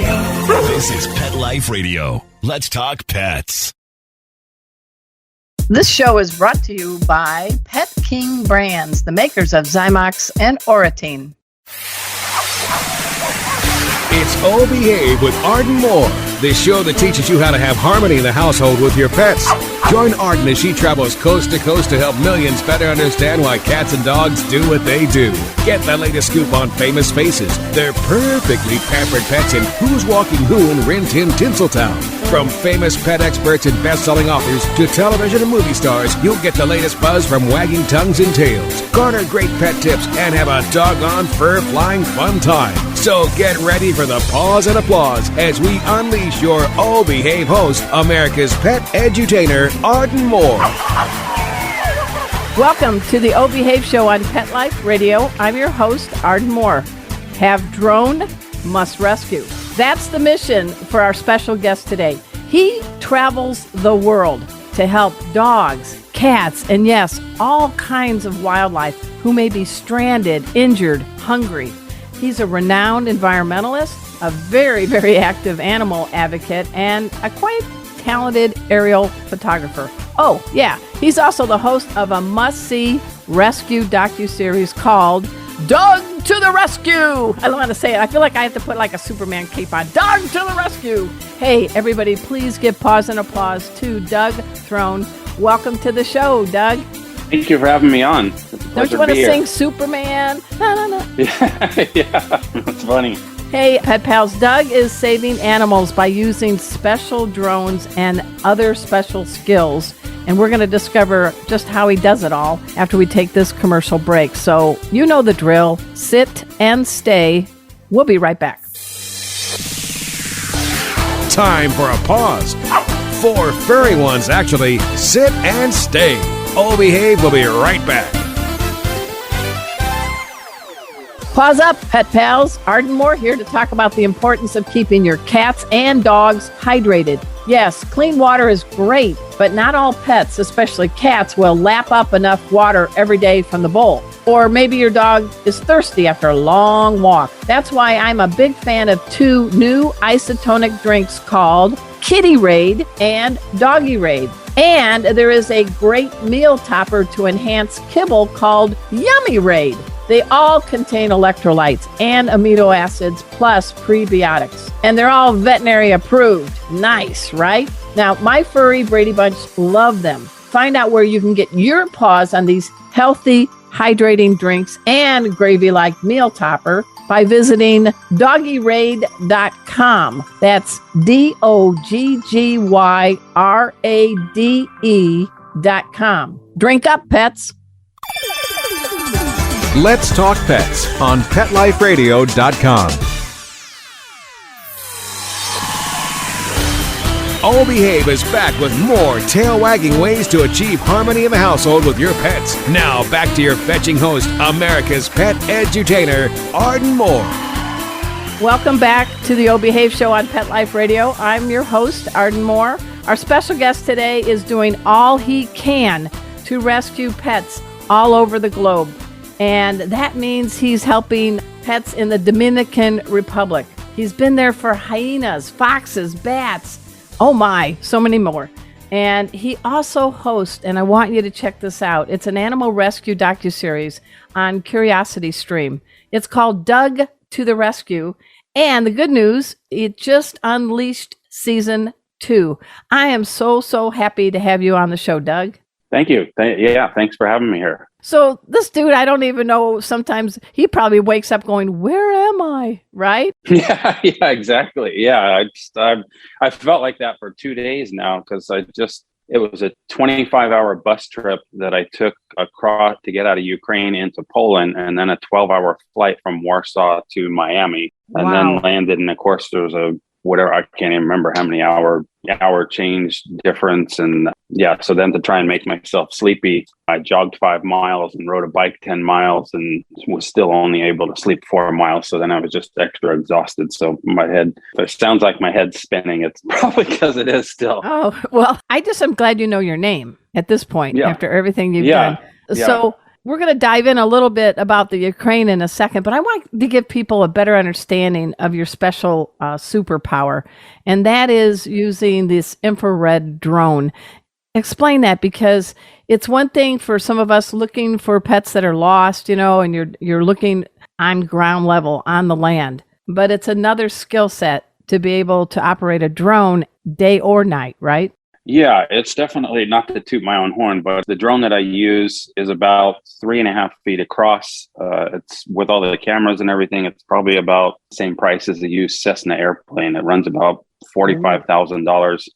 This is Pet Life Radio. Let's talk pets. This show is brought to you by Pet King Brands, the makers of Zymox and Oratine. It's Oh Behave with Arden Moore, the show that teaches you how to have harmony in the household with your pets. Join Arden as she travels coast to coast to help millions better understand why cats and dogs do what they do. Get the latest scoop on famous faces, their perfectly pampered pets, and who's walking who in Rin Tin Tinseltown. From famous pet experts and best-selling authors to television and movie stars, you'll get the latest buzz from wagging tongues and tails. Garner great pet tips and have a doggone fur-flying fun time. So get ready for the pause and applause as we unleash your Oh Behave host, America's pet edutainer, Arden Moore. Welcome to the Oh Behave Show on Pet Life Radio. I'm your host, Arden Moore. Have drone, must rescue. That's the mission for our special guest today. He travels the world to help dogs, cats, and yes, all kinds of wildlife who may be stranded, injured, hungry. He's a renowned environmentalist, a very, very active animal advocate, and a quite talented aerial photographer. Oh, yeah, he's also the host of a must-see rescue docuseries called Doug to the Rescue. I don't want to say it. I feel like I have to put like a Superman cape on. Doug to the Rescue. Hey, everybody, please give pause and applause to Doug Thron. Welcome to the show, Doug. Thank you for having me on. Don't you want to sing Superman? No. Yeah, that's funny. Hey, Pet Pals, Doug is saving animals by using special drones and other special skills. And we're going to discover just how he does it all after we take this commercial break. So you know the drill. Sit and stay. We'll be right back. Time for a pause. 4 furry ones, actually. Sit and stay. Oh Behave will be right back. Pause up, Pet Pals. Arden Moore here to talk about the importance of keeping your cats and dogs hydrated. Yes, clean water is great, but not all pets, especially cats, will lap up enough water every day from the bowl. Or maybe your dog is thirsty after a long walk. That's why I'm a big fan of 2 new isotonic drinks called Kitty Raid and Doggy Raid. And there is a great meal topper to enhance kibble called Yummy Raid. They all contain electrolytes and amino acids plus prebiotics. And they're all veterinary approved. Nice, right? Now, my furry Brady Bunch love them. Find out where you can get your paws on these healthy, hydrating drinks and gravy-like meal topper by visiting doggyraid.com. That's DOGGYRADE.com. Drink up, pets. Let's Talk Pets on PetLifeRadio.com. Oh Behave is back with more tail-wagging ways to achieve harmony in the household with your pets. Now back to your fetching host, America's pet edutainer, Arden Moore. Welcome back to the Oh Behave Show on Pet Life Radio. I'm your host, Arden Moore. Our special guest today is doing all he can to rescue pets all over the globe. And that means he's helping pets in the Dominican Republic. He's been there for hyenas, foxes, bats, oh my, so many more. And he also hosts, and I want you to check this out, it's an animal rescue docuseries on Curiosity Stream. It's called Doug to the Rescue. And the good news, it just unleashed season 2. I am so happy to have you on the show, Doug. Thank you. Thanks for having me here. So this dude, I don't even know, sometimes he probably wakes up going, where am I? Right? Yeah, exactly. Yeah, I felt like that for 2 days now because it was a 25-hour bus trip that I took across to get out of Ukraine into Poland, and then a 12-hour flight from Warsaw to Miami, and then landed. And of course, there was I can't even remember how many hour change difference. And so then to try and make myself sleepy, I jogged 5 miles and rode a bike 10 miles and was still only able to sleep 4 miles. So then I was just extra exhausted. So if it sounds like my head's spinning, it's probably because it is still. Oh, well, I'm glad you know your name at this point after everything you've done. Yeah. So We're going to dive in a little bit about the Ukraine in a second, but I want to give people a better understanding of your special superpower, and that is using this infrared drone. Explain that, because it's one thing for some of us looking for pets that are lost, and you're looking on ground level on the land, but it's another skill set to be able to operate a drone day or night, right? Yeah, it's definitely, not to toot my own horn, but the drone that I use is about 3.5 feet across. It's with all the cameras and everything. It's probably about the same price as the used Cessna airplane. It runs about $45,000.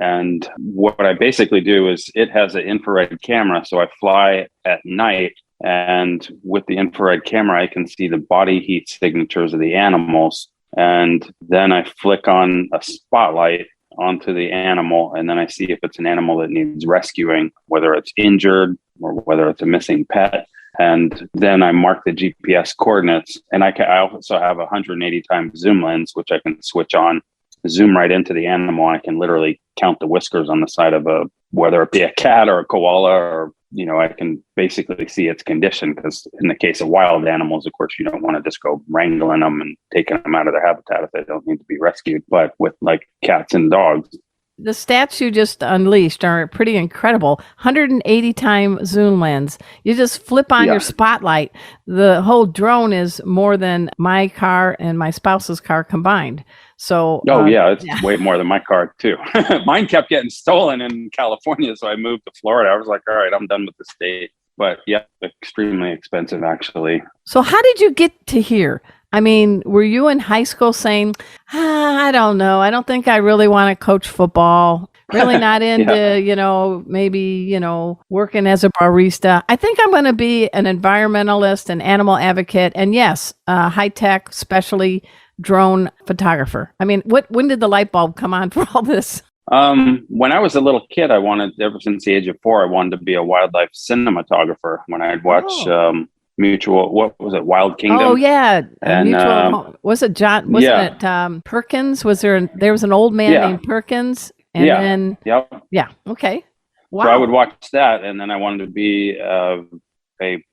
And what I basically do is it has an infrared camera. So I fly at night, and with the infrared camera, I can see the body heat signatures of the animals. And then I flick on a spotlight onto the animal, and then I see if it's an animal that needs rescuing, whether it's injured or whether it's a missing pet. And then I mark the GPS coordinates, and I also have a 180 times zoom lens, which I can switch on, zoom right into the animal. I can literally count the whiskers on the side of whether it be a cat or a koala, or I can basically see its condition, because in the case of wild animals, of course, you don't want to just go wrangling them and taking them out of their habitat if they don't need to be rescued. But with like cats and dogs, the stats you just unleashed are pretty incredible. 180 time zoom lens. You just flip on your spotlight. The whole drone is more than my car and my spouse's car combined. So, it's way more than my car too. Mine kept getting stolen in California, so I moved to Florida. I was like, all right, I'm done with the state. But yeah, extremely expensive, actually. So how did you get to here? I mean, were you in high school saying, I don't know, I don't think I really want to coach football, really not into, maybe, working as a barista. I think I'm going to be an environmentalist, an animal advocate, and yes, high-tech, especially drone photographer. I mean, when did the light bulb come on for all this? When I was a little kid, ever since the age of 4, I wanted to be a wildlife cinematographer. When I'd watch Wild Kingdom? Oh yeah, and was it John? Wasn't it Perkins? There was an old man named Perkins, and okay, wow. So I would watch that, and then I wanted to be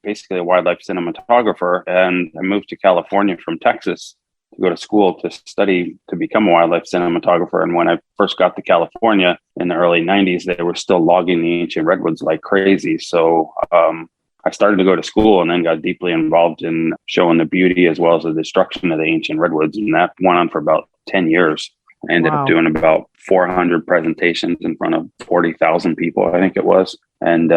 basically a wildlife cinematographer, and I moved to California from Texas to go to school to study to become a wildlife cinematographer. And when I first got to California in the early 90s, they were still logging the ancient redwoods like crazy. So I started to go to school, and then got deeply involved in showing the beauty as well as the destruction of the ancient redwoods. And that went on for about 10 years. I ended up doing about 400 presentations in front of 40,000 people, I think it was, and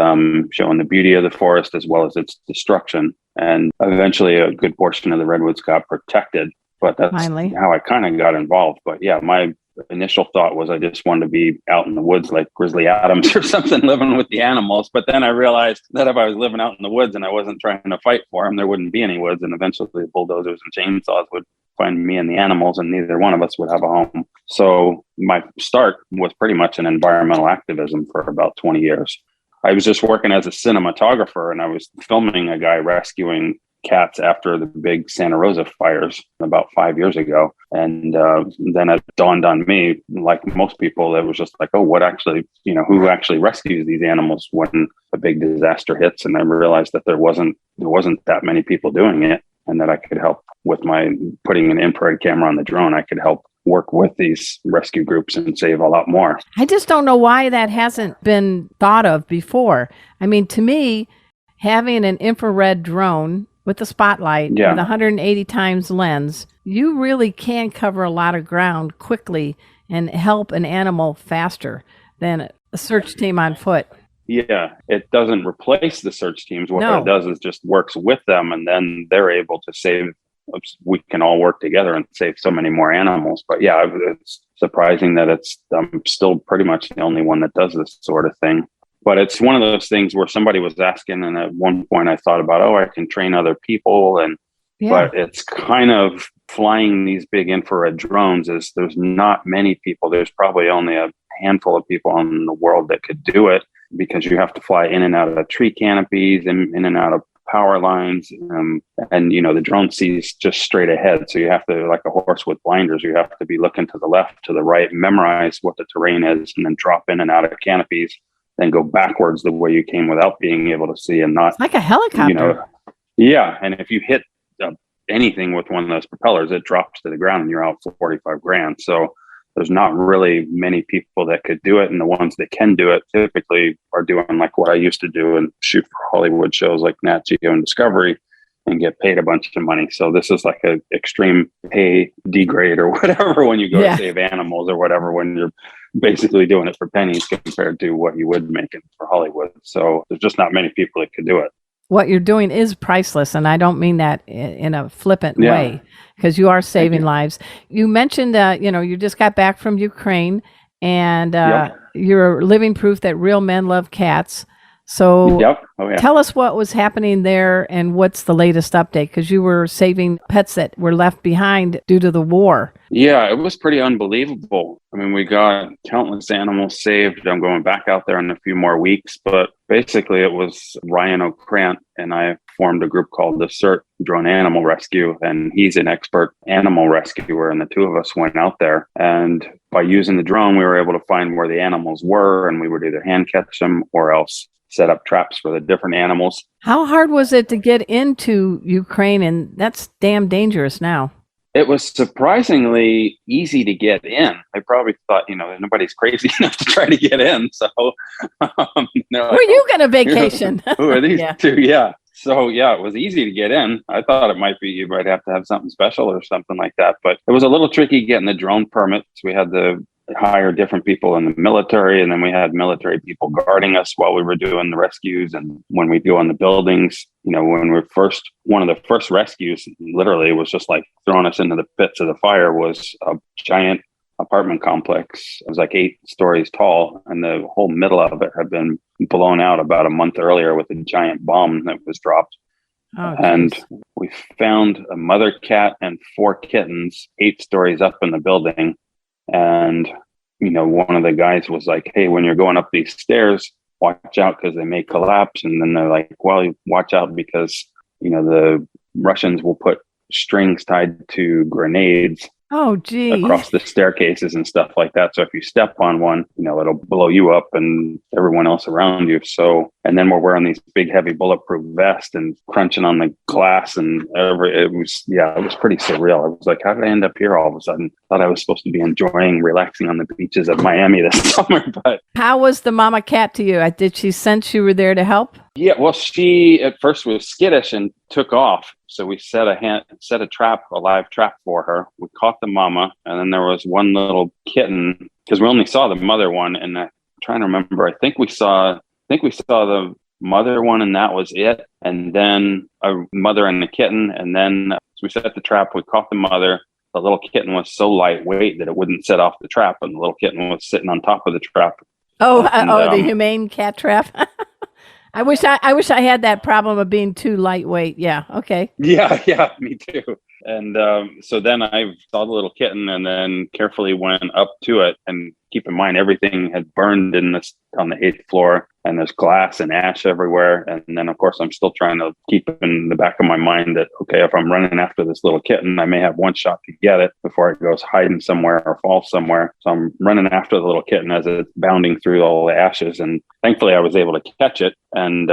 showing the beauty of the forest as well as its destruction. And eventually a good portion of the redwoods got protected. But that's how I kind of got involved. But yeah, my initial thought was I just wanted to be out in the woods like Grizzly Adams or something, living with the animals. But then I realized that if I was living out in the woods and I wasn't trying to fight for them, there wouldn't be any woods. And eventually the bulldozers and chainsaws would find me and the animals, and neither one of us would have a home. So my start was pretty much in environmental activism for about 20 years. I was just working as a cinematographer, and I was filming a guy rescuing cats after the big Santa Rosa fires about 5 years ago. And then it dawned on me, like most people, that was just like, oh, what actually, who actually rescues these animals when a big disaster hits? And I realized that there wasn't that many people doing it, and that I could help with my putting an infrared camera on the drone. I could help work with these rescue groups and save a lot more. I just don't know why that hasn't been thought of before. I mean, to me, having an infrared drone with a spotlight with 180 times lens, you really can cover a lot of ground quickly and help an animal faster than a search team on foot. Yeah, it doesn't replace the search teams. What it does is just works with them, and then they're able to save. We can all work together and save so many more animals. But yeah, it's surprising that I'm still pretty much the only one that does this sort of thing. But it's one of those things where somebody was asking, and at one point I thought about, I can train other people. But it's kind of flying these big infrared drones there's not many people. There's probably only a handful of people in the world that could do it, because you have to fly in and out of tree canopies and in and out of power lines. And the drone sees just straight ahead. So you have to, like a horse with blinders, you have to be looking to the left, to the right, memorize what the terrain is, and then drop in and out of canopies then go backwards the way you came without being able to see, and not It's like a helicopter. Yeah. And if you hit anything with one of those propellers, it drops to the ground and you're out for 45 grand. So there's not really many people that could do it. And the ones that can do it typically are doing like what I used to do and shoot for Hollywood shows like Nat Geo and Discovery and get paid a bunch of money. So this is like a extreme pay degrade or whatever when you go to save animals or whatever, when you're basically doing it for pennies compared to what you would make it for Hollywood. So there's just not many people that could do it. What you're doing is priceless, and I don't mean that in a flippant way, because you are saving lives. You mentioned, you just got back from Ukraine, and you're living proof that real men love cats. So tell us what was happening there and what's the latest update, because you were saving pets that were left behind due to the war. Yeah, it was pretty unbelievable. I mean, we got countless animals saved. I'm going back out there in a few more weeks, but basically it was Ryan O'Krant and I formed a group called the CERT Drone Animal Rescue, and he's an expert animal rescuer, and the two of us went out there, and by using the drone, we were able to find where the animals were, and we would either hand catch them or else set up traps for the different animals. How hard was it to get into Ukraine? And that's damn dangerous now. It was surprisingly easy to get in. I probably thought, nobody's crazy enough to try to get in. So, where are you going to vacation? Who are these two? Yeah. So, it was easy to get in. I thought you might have to have something special or something like that. But it was a little tricky getting the drone permits. We had to hire different people in the military, and then we had military people guarding us while we were doing the rescues. And when we go on the buildings, when one of the first rescues literally was just like throwing us into the pits of the fire, was a giant apartment complex. It was like 8 stories tall, and the whole middle of it had been blown out about a month earlier with a giant bomb that was dropped. And we found a mother cat and 4 kittens 8 stories up in the building. And, one of the guys was like, hey, when you're going up these stairs, watch out because they may collapse. And then they're like, well, watch out because, the Russians will put strings tied to grenades across the staircases and stuff like that. So if you step on one, it'll blow you up and everyone else around you. So, and then we're wearing these big, heavy bulletproof vests and crunching on the glass, and it was pretty surreal. I was like, how did I end up here all of a sudden? Thought I was supposed to be enjoying relaxing on the beaches of Miami this summer. But how was the mama cat to you? Did she sense you were there to help? Yeah, well, she at first was skittish and took off. So we set a live trap for her. We caught the mama, and then there was one little kitten, because we only saw the mother one. And I'm trying to remember, I think we saw the mother one, and that was it. And then a mother and a kitten. And then we set the trap. We caught the mother. The little kitten was so lightweight that it wouldn't set off the trap, and the little kitten was sitting on top of the trap. The humane cat trap. I wish I had that problem of being too lightweight. Yeah. Okay. Yeah, me too. And so then I saw the little kitten and then carefully went up to it. And keep in mind, everything had burned on the 8th floor, and there's glass and ash everywhere. And then, of course, I'm still trying to keep in the back of my mind that, okay, if I'm running after this little kitten, I may have one shot to get it before it goes hiding somewhere or falls somewhere. So I'm running after the little kitten as it's bounding through all the ashes. And thankfully, I was able to catch it. And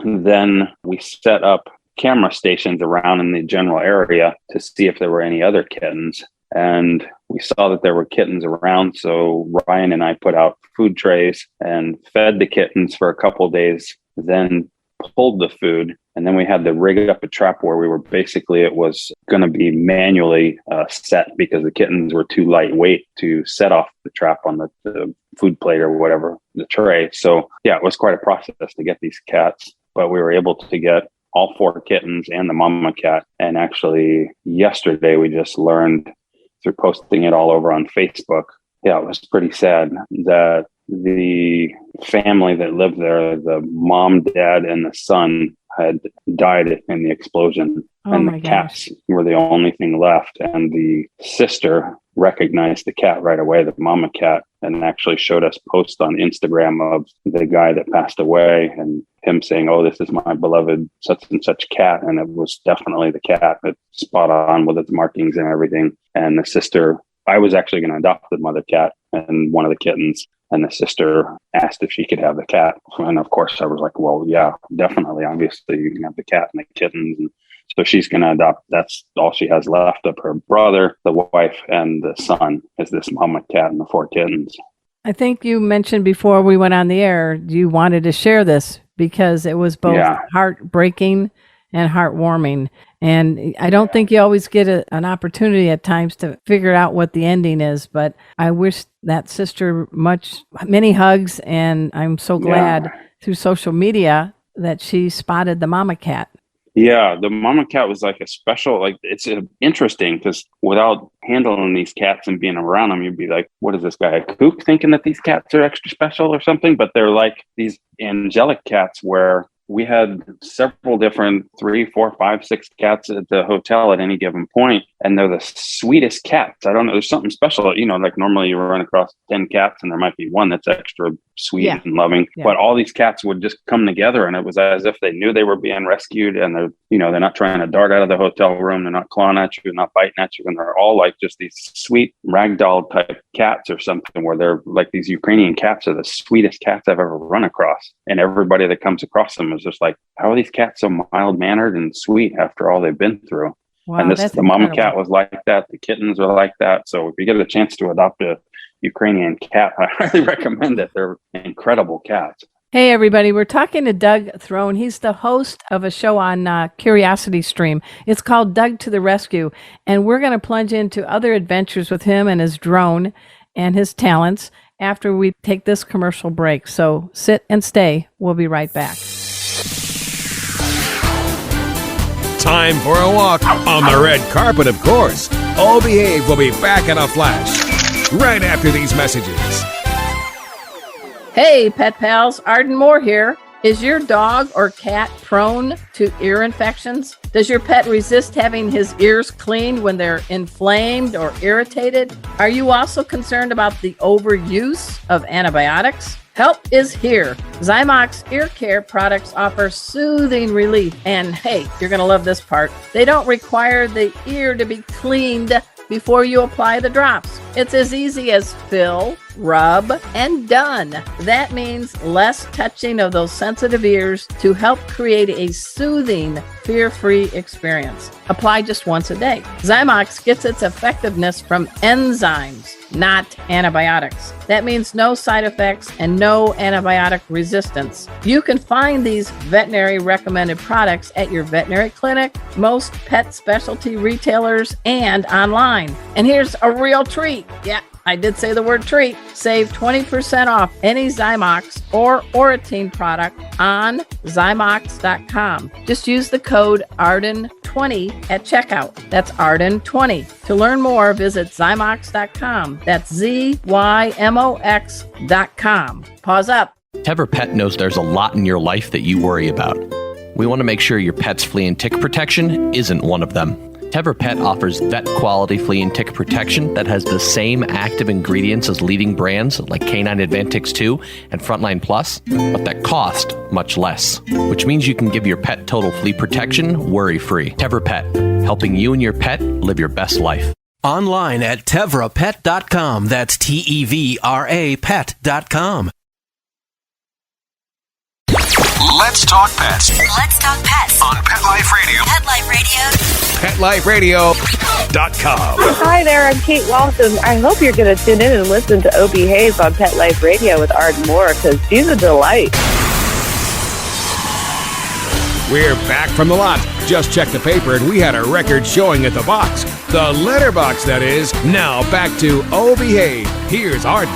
then we set up camera stations around in the general area to see if there were any other kittens. And we saw that there were kittens around. So Ryan and I put out food trays and fed the kittens for a couple of days, then pulled the food. And then we had to rig up a trap where it was going to be manually set because the kittens were too lightweight to set off the trap on the food plate or whatever, the tray. So it was quite a process to get these cats, but we were able to get all 4 kittens and the mama cat. And actually yesterday we just learned through posting it all over on Facebook. It was pretty sad that the family that lived there, the mom, dad, and the son, had died in the explosion. And the cats were the only thing left. And the sister recognized the cat right away, the mama cat, and actually showed us posts on Instagram of the guy that passed away and him saying, oh, this is my beloved such and such cat. And it was definitely the cat. It's spot on with its markings and everything. And the sister I was actually going to adopt the mother cat and one of the kittens. And the sister asked if she could have the cat. And of course I was like, well, yeah, definitely. Obviously you can have the cat and the kittens. And so she's going to adopt. That's all she has left of her brother, the wife, and the son is this mama cat and the 4 kittens. I think you mentioned before we went on the air, you wanted to share this because it was both heartbreaking and heartwarming. And I don't think you always get an opportunity at times to figure out what the ending is, but I wish that sister many hugs, and I'm so glad through social media that she spotted the mama cat. Yeah, the mama cat was like a special, it's interesting because without handling these cats and being around them, you'd be like, what is this guy, a kook, thinking that these cats are extra special or something? But they're like these angelic cats where we had several different 3, 4, 5, 6 cats at the hotel at any given point, and they're the sweetest cats. I don't know. There's something special. Like normally you run across 10 cats and there might be one that's extra sweet and loving, but all these cats would just come together, and it was as if they knew they were being rescued, and they're not trying to dart out of the hotel room. They're not clawing at you, not biting at you, and they're all like just these sweet ragdoll type cats or something, where they're like these Ukrainian cats are the sweetest cats I've ever run across. And everybody that comes across them is just like, how are these cats so mild mannered and sweet after all they've been through? Wow, and the mama cat was like that. The kittens are like that. So if you get a chance to adopt a Ukrainian cat, I highly recommend it. They're incredible cats. Hey, everybody. We're talking to Doug Thron. He's the host of a show on Curiosity Stream. It's called Doug to the Rescue. And we're going to plunge into other adventures with him and his drone and his talents after we take this commercial break. So sit and stay. We'll be right back. Time for a walk on the red carpet, of course. All Behave will be back in a flash right after these messages. Hey, pet pals, Arden Moore here. Is your dog or cat prone to ear infections? Does your pet resist having his ears cleaned when they're inflamed or irritated? Are you also concerned about the overuse of antibiotics? Help is here. Zymox ear care products offer soothing relief. And hey, you're going to love this part. They don't require the ear to be cleaned before you apply the drops. It's as easy as fill, rub, and done. That means less touching of those sensitive ears to help create a soothing, fear-free experience. Apply just once a day. Zymox gets its effectiveness from enzymes, not antibiotics. That means no side effects and no antibiotic resistance. You can find these veterinary recommended products at your veterinary clinic, most pet specialty retailers, and online. And here's a real treat. Yeah, I did say the word treat. Save 20% off any Zymox or Oratine product on Zymox.com. Just use the code ARDEN20 at checkout. That's ARDEN20. To learn more, visit Zymox.com. That's ZYMOX.com. Pause up. Tevra Pet knows there's a lot in your life that you worry about. We want to make sure your pet's flea and tick protection isn't one of them. Tevra Pet offers vet-quality flea and tick protection that has the same active ingredients as leading brands like Canine Advantix 2 and Frontline Plus, but that cost much less, which means you can give your pet total flea protection worry-free. Tevra Pet, helping you and your pet live your best life. Online at tevrapet.com. That's TEVRA pet.com. Let's talk pets. Let's talk pets On Pet Life Radio. Pet Life PetLifeRadio.com. Hi there, I'm Kate Walton. I hope you're going to tune in and listen to O Behave on Pet Life Radio with Arden Moore, because she's a delight. We're back from the lot. Just checked the paper and we had a record showing at the box. The letterbox, that is. Now back to O Behave. Here's Arden.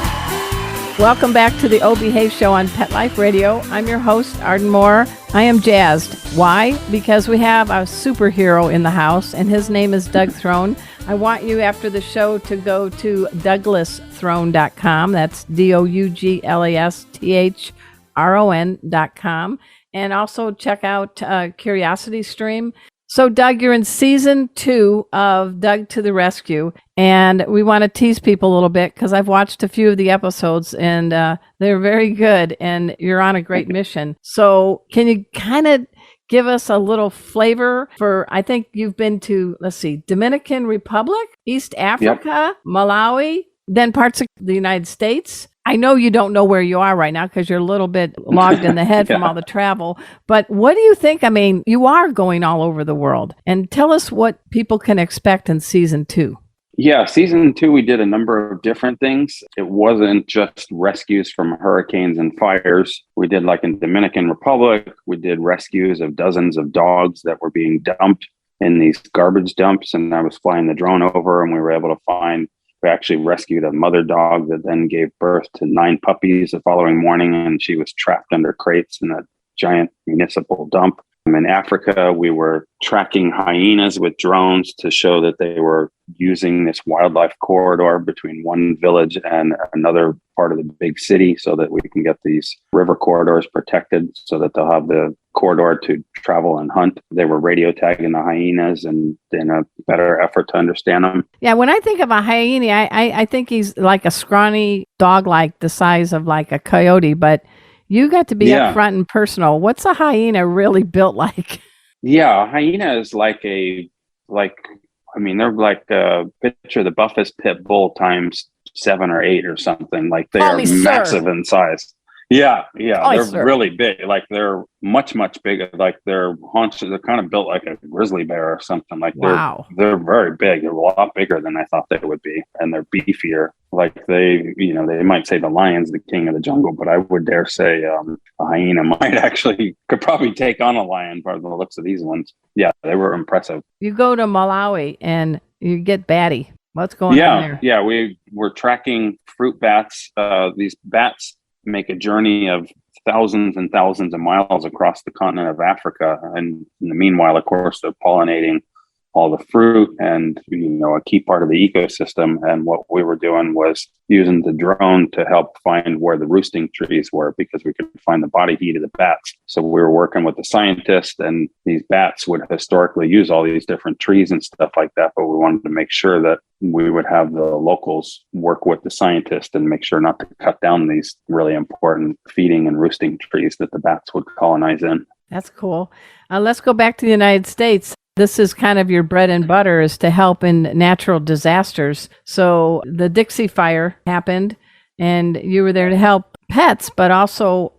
Welcome back to the O Behave Show on Pet Life Radio. I'm your host, Arden Moore. I am jazzed. Why? Because we have a superhero in the house, and his name is Doug Thron. I want you, after the show, to go to DouglasThron.com. That's DouglasThron.com. And also check out Curiosity Stream. So, Doug, you're in season 2 of Doug to the Rescue, and we want to tease people a little bit because I've watched a few of the episodes, and they're very good, and you're on a great mission. So can you kind of give us a little flavor for, I think you've been to, let's see, Dominican Republic, East Africa, Malawi, then parts of the United States. I know you don't know where you are right now because you're a little bit logged in the head from all the travel. But what do you think? I mean, you are going all over the world. And tell us what people can expect in season 2. Yeah, season 2, we did a number of different things. It wasn't just rescues from hurricanes and fires. We did, like in Dominican Republic, we did rescues of dozens of dogs that were being dumped in these garbage dumps. And I was flying the drone over, and we were able to find, we actually rescued a mother dog that then gave birth to 9 puppies the following morning, and she was trapped under crates in a giant municipal dump. In Africa, we were tracking hyenas with drones to show that they were using this wildlife corridor between one village and another part of the big city so that we can get these river corridors protected so that they'll have the corridor to travel and hunt. They were radio tagging the hyenas and in a better effort to understand them. Yeah, when I think of a hyena, I think he's like a scrawny dog, like the size of like a coyote, but you got to be upfront and personal. What's a hyena really built like? Yeah, a hyena is they're like a picture of the Buffest pit bull times 7 or 8 or something. Like they are massive in size. Yeah. They're really big. Like they're much, much bigger. Like their haunches are kind of built like a grizzly bear or something. Like they're very big. They're a lot bigger than I thought they would be. And they're beefier. Like they might say the lion's the king of the jungle, but I would dare say a hyena could probably take on a lion by the looks of these ones. Yeah, they were impressive. You go to Malawi and you get batty. What's going on there? Yeah, we were tracking fruit bats. These bats make a journey of thousands and thousands of miles across the continent of Africa. And in the meanwhile, of course, they're pollinating all the fruit and, a key part of the ecosystem. And what we were doing was using the drone to help find where the roosting trees were because we could find the body heat of the bats. So we were working with the scientists, and these bats would historically use all these different trees and stuff like that. But we wanted to make sure that we would have the locals work with the scientists and make sure not to cut down these really important feeding and roosting trees that the bats would colonize in. That's cool. Let's go back to the United States. This is kind of your bread and butter, is to help in natural disasters. So the Dixie Fire happened and you were there to help pets, but also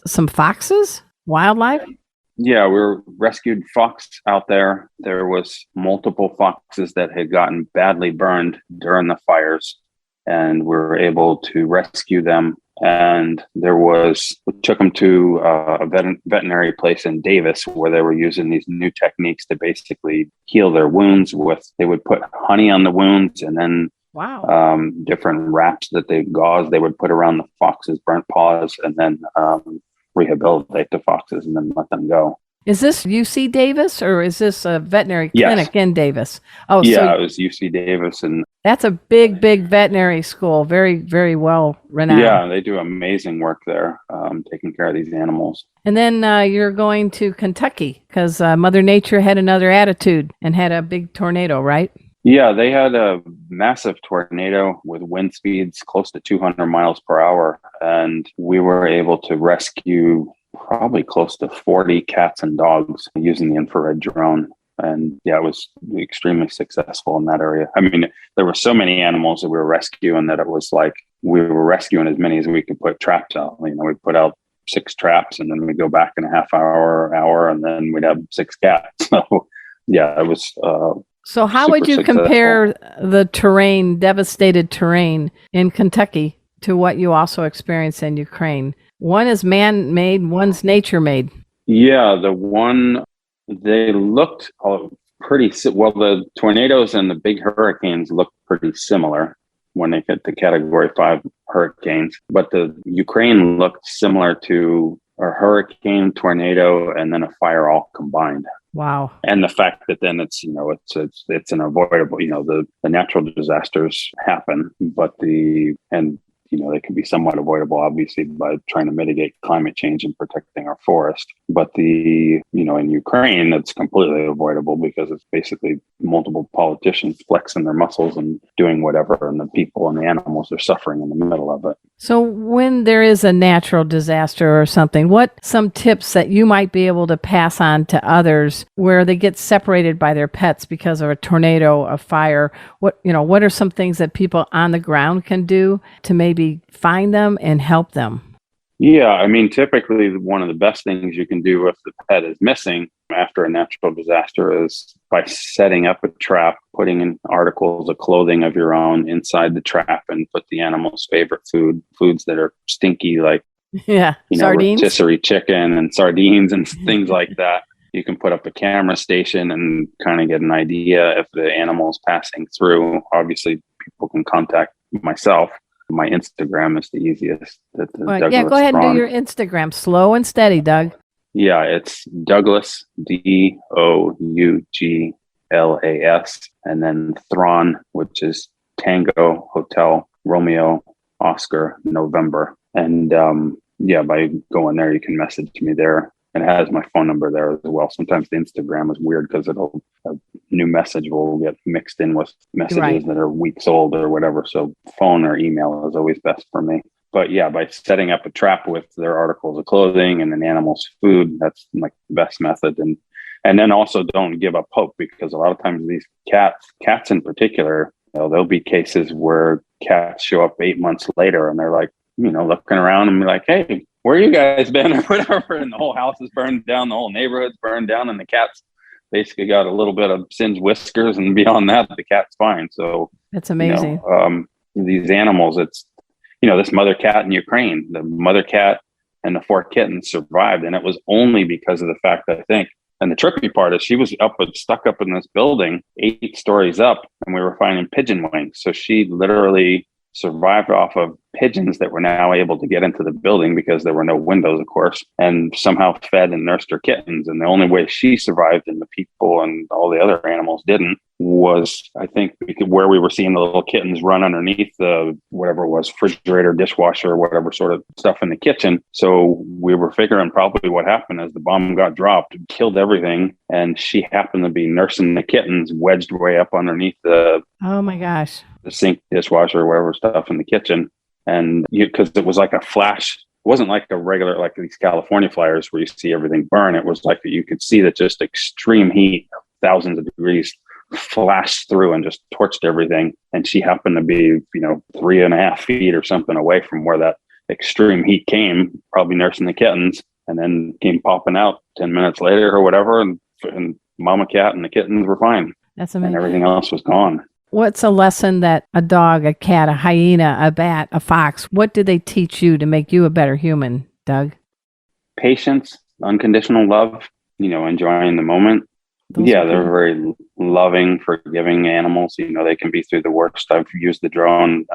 some foxes, wildlife? Yeah, we rescued fox out there. There was multiple foxes that had gotten badly burned during the fires, and we were able to rescue them. And we took them to a veterinary place in Davis where they were using these new techniques to basically heal their wounds they would put honey on the wounds and then different wraps that they would put around the fox's burnt paws and then rehabilitate the foxes and then let them go. Is this UC Davis or is this a veterinary clinic in Davis? Oh, yeah, it was UC Davis. And that's a big, big veterinary school. Very, very well renowned. Yeah, they do amazing work there, taking care of these animals. And then you're going to Kentucky because Mother Nature had another attitude and had a big tornado, right? Yeah, they had a massive tornado with wind speeds close to 200 miles per hour. And we were able to rescue probably close to 40 cats and dogs using the infrared drone. And yeah, it was extremely successful in that area. I mean, there were so many animals that we were rescuing that it was like we were rescuing as many as we could put traps out. We put out 6 traps and then we'd go back in a half hour and then we'd have 6 cats. So yeah, it was So how would you compare the devastated terrain in Kentucky to what you also experience in Ukraine? One is man-made, one's nature-made. Yeah, they looked pretty, the tornadoes and the big hurricanes looked pretty similar when they hit the Category 5 hurricanes. But the Ukraine looked similar to a hurricane, tornado, and then a fire all combined. Wow. And the fact that then it's unavoidable, the natural disasters happen, but they can be somewhat avoidable, obviously, by trying to mitigate climate change and protecting our forest. But in Ukraine, it's completely avoidable because it's basically multiple politicians flexing their muscles and doing whatever, and the people and the animals are suffering in the middle of it. So when there is a natural disaster or something, what some tips that you might be able to pass on to others where they get separated by their pets because of a tornado, a fire? What are some things that people on the ground can do to maybe find them and help them? Yeah, I mean, typically one of the best things you can do if the pet is missing after a natural disaster is by setting up a trap, putting in articles of clothing of your own inside the trap, and put the animal's favorite foods that are stinky, like sardines, rotisserie chicken and sardines and things like that. You can put up a camera station and kind of get an idea if the animal is passing through. Obviously, people can contact myself. My Instagram is the easiest. Go ahead and do your Instagram. Slow and steady, Doug. Yeah, it's Douglas, Douglas, and then Thron, which is Tango, Hotel, Romeo, Oscar, November. And by going there, you can message me there. And it has my phone number there as well. Sometimes the Instagram is weird because a new message will get mixed in with messages that are weeks old or whatever. So phone or email is always best for me. But yeah, by setting up a trap with their articles of clothing and an animal's food, that's like the best method. And then also don't give up hope, because a lot of times these cats in particular, there'll be cases where cats show up 8 months later and they're like, looking around and be like, hey, where you guys been or whatever, and the whole house is burned down, the whole neighborhood's burned down, and the cat's basically got a little bit of singed whiskers, and beyond that, the cat's fine. So that's amazing. These animals, it's, this mother cat in Ukraine, the mother cat and the 4 kittens survived, and it was only because of the fact that I think, and the tricky part is she was stuck up in this building 8 stories up, and we were finding pigeon wings. So she literally survived off of pigeons that were now able to get into the building because there were no windows, of course, and somehow fed and nursed her kittens. And the only way she survived and the people and all the other animals didn't was, I think, where we were seeing the little kittens run underneath the, whatever it was, refrigerator, dishwasher, whatever sort of stuff in the kitchen. So we were figuring probably what happened is the bomb got dropped, killed everything, and she happened to be nursing the kittens wedged way up underneath the, oh my gosh, the sink, dishwasher, or whatever stuff in the kitchen. And because it was like a flash, it wasn't like a regular, like these California fires where you see everything burn. It was like you could see that just extreme heat, thousands of degrees, flashed through and just torched everything. And she happened to be, 3.5 feet or something away from where that extreme heat came, probably nursing the kittens, and then came popping out 10 minutes later or whatever. And mama cat and the kittens were fine. That's amazing. And everything else was gone. What's a lesson that a dog, a cat, a hyena, a bat, a fox, what did they teach you to make you a better human, Doug? Patience, unconditional love, enjoying the moment. They're very loving, forgiving animals. They can be through the worst. I've used the drone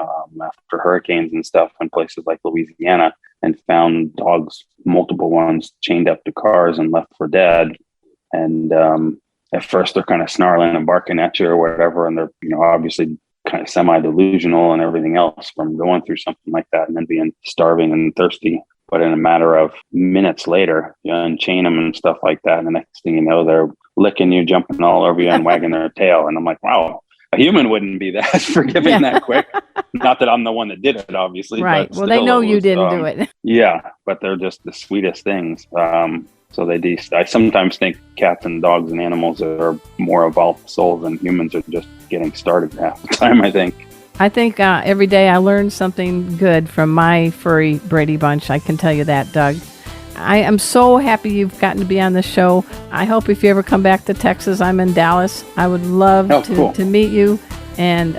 after hurricanes and stuff in places like Louisiana and found dogs, multiple ones, chained up to cars and left for dead. And at first they're kind of snarling and barking at you or whatever, and they're obviously kind of semi-delusional and everything else from going through something like that and then being starving and thirsty. But in a matter of minutes later, you unchain them and stuff like that, and the next thing you know, they're licking you, jumping all over you and wagging their tail. And I'm like, wow, a human wouldn't be that forgiving that quick. Not that I'm the one that did it, obviously. Right. But well, they know you didn't do it. Yeah, but they're just the sweetest things. So I sometimes think cats and dogs and animals are more evolved souls than humans are just getting started half the time, I think. I think every day I learn something good from my furry Brady Bunch. I can tell you that, Doug. I am so happy you've gotten to be on the show. I hope if you ever come back to Texas, I'm in Dallas. I would love to meet you and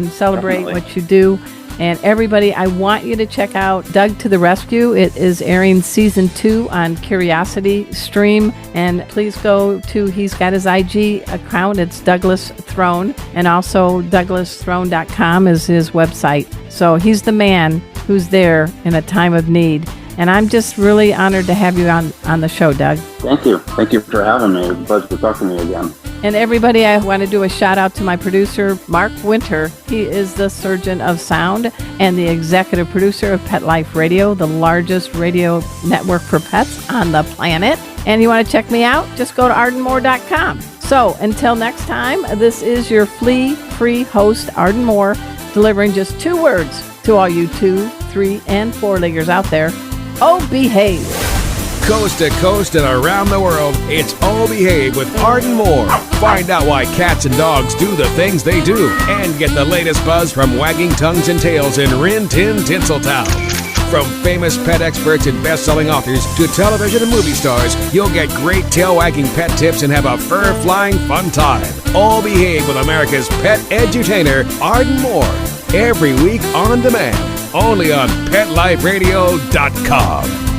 celebrate definitely what you do. And everybody, I want you to check out Doug to the Rescue. It is airing season 2 on Curiosity Stream. And please go to, he's got his IG account. It's Douglas Thron. And also DouglasThron.com is his website. So he's the man who's there in a time of need. And I'm just really honored to have you on the show, Doug. Thank you. Thank you for having me. It's a pleasure to talk to you again. And everybody, I want to do a shout out to my producer, Mark Winter. He is the surgeon of sound and the executive producer of Pet Life Radio, the largest radio network for pets on the planet. And you want to check me out? Just go to ardenmoore.com. So until next time, this is your flea-free host, Arden Moore, delivering just 2 words to all you 2, 3, and 4-leggers out there. Oh, behave. Coast to coast and around the world, it's Oh Behave with Arden Moore. Find out why cats and dogs do the things they do and get the latest buzz from wagging tongues and tails in Rin Tin Tinseltown. From famous pet experts and best-selling authors to television and movie stars, you'll get great tail-wagging pet tips and have a fur-flying fun time. Oh Behave with America's pet edutainer, Arden Moore. Every week on demand, only on PetLifeRadio.com.